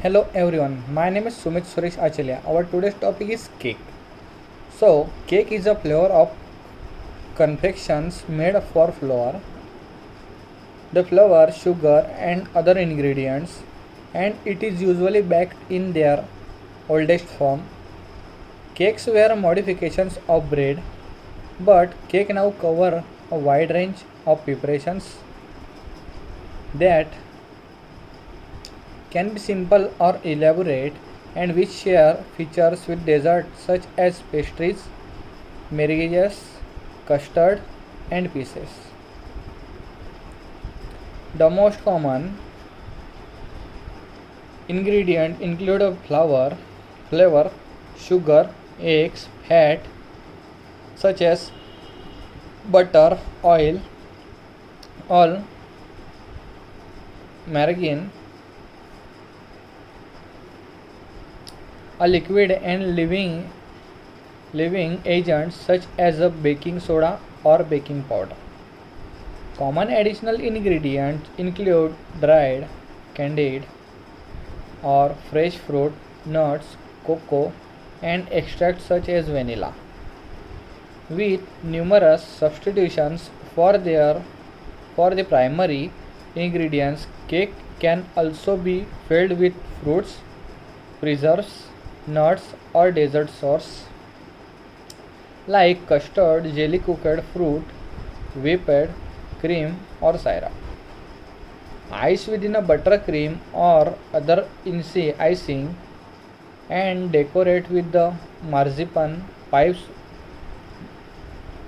Hello everyone, my name is Sumit Suresh Achalya. Our today's topic is cake. So, cake is a flavor of confections made for flour, the flour, sugar, and other ingredients, and it is usually baked in their oldest form. Cakes were modifications of bread, but cake now cover a wide range of preparations that can be simple or elaborate and which share features with desserts such as pastries, marriages, custard, and pieces. The most common ingredients include a flavor, sugar, eggs, fat such as butter, oil, all margarine, a liquid and living agents such as a baking soda or baking powder. Common additional ingredients include dried, candied, or fresh fruit, nuts, cocoa, and extracts such as vanilla. With numerous substitutions for the primary ingredients, cake can also be filled with fruits, preserves, nuts, or dessert sauce like custard, jelly, cooked fruit, whipped cream, or syrup. Ice within a buttercream or other icing and decorate with the marzipan pipes,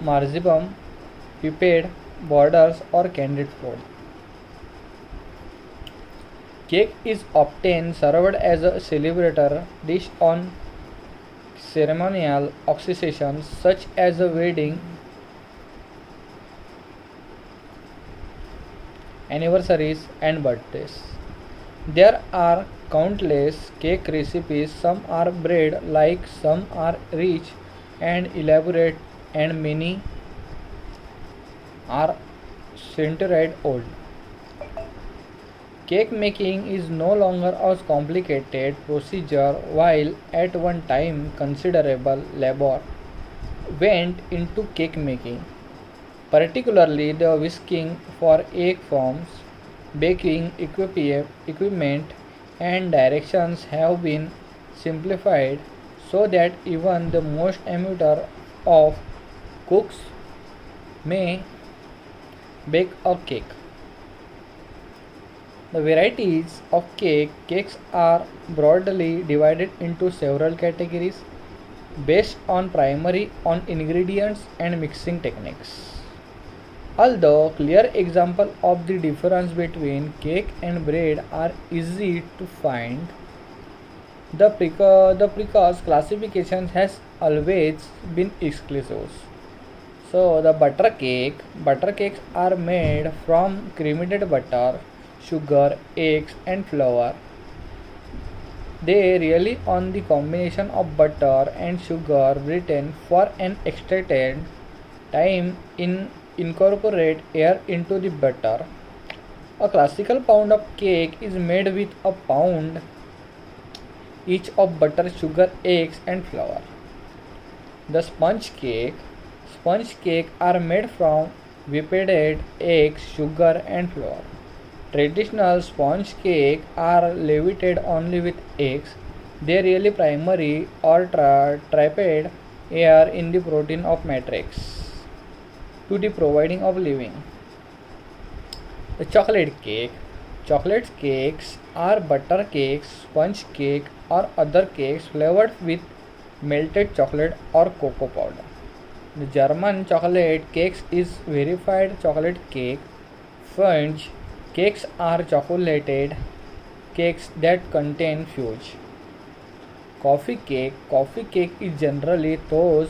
marzipan, pipette, borders, or candied fruit. Cake is often served as a celebratory dish on ceremonial occasions such as a wedding, anniversaries, and birthdays. There are countless cake recipes. Some are bread like, some are rich and elaborate, and many are centuries old. Cake making is no longer a complicated procedure, while at one time considerable labor went into cake making, particularly the whisking for egg forms, baking equipment, and directions have been simplified so that even the most amateur of cooks may bake a cake. The varieties of cakes are broadly divided into several categories based on primary on ingredients and mixing techniques. Although clear examples of the difference between cake and bread are easy to find, the precise classification has always been exclusive. So the butter cakes are made from cremated butter, sugar, eggs, and flour. They rely on the combination of butter and sugar written for an extended time in incorporate air into the butter. A classical pound of cake is made with a pound each of butter, sugar, eggs, and flour. The sponge cake are made from whipped eggs, sugar, and flour. Traditional sponge cake are levitated only with eggs. They really primary or triped air in the protein of matrix to the providing of living. The chocolate cakes are butter cakes, sponge cake, or other cakes flavored with melted chocolate or cocoa powder. The German chocolate cakes is verified chocolate cake. French cakes are chocolated cakes that contain fudge. Coffee cake is generally thought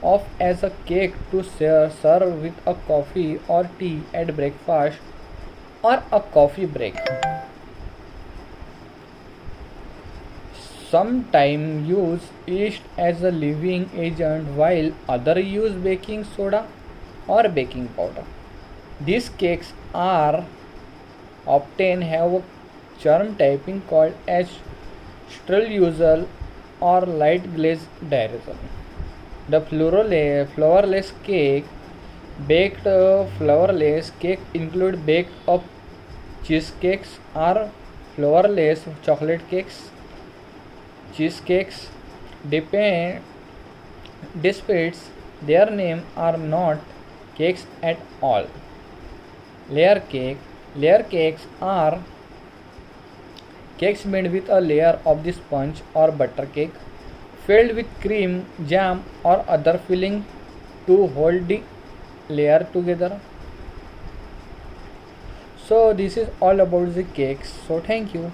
of as a cake to serve with a coffee or tea at breakfast or a coffee break. Some use yeast as a leavening agent while others use baking soda or baking powder. These cakes are often have a charm typing called as streusel or light glazed dairy. The flourless cake, baked flourless cake include baked up cheesecakes or flourless chocolate cakes, cheesecakes. Depend, despite their name, are not cakes at all. Layer cake. Layer cakes are cakes made with a layer of the sponge or butter cake filled with cream, jam, or other filling to hold the layer together. So this is all about the cakes. So thank you.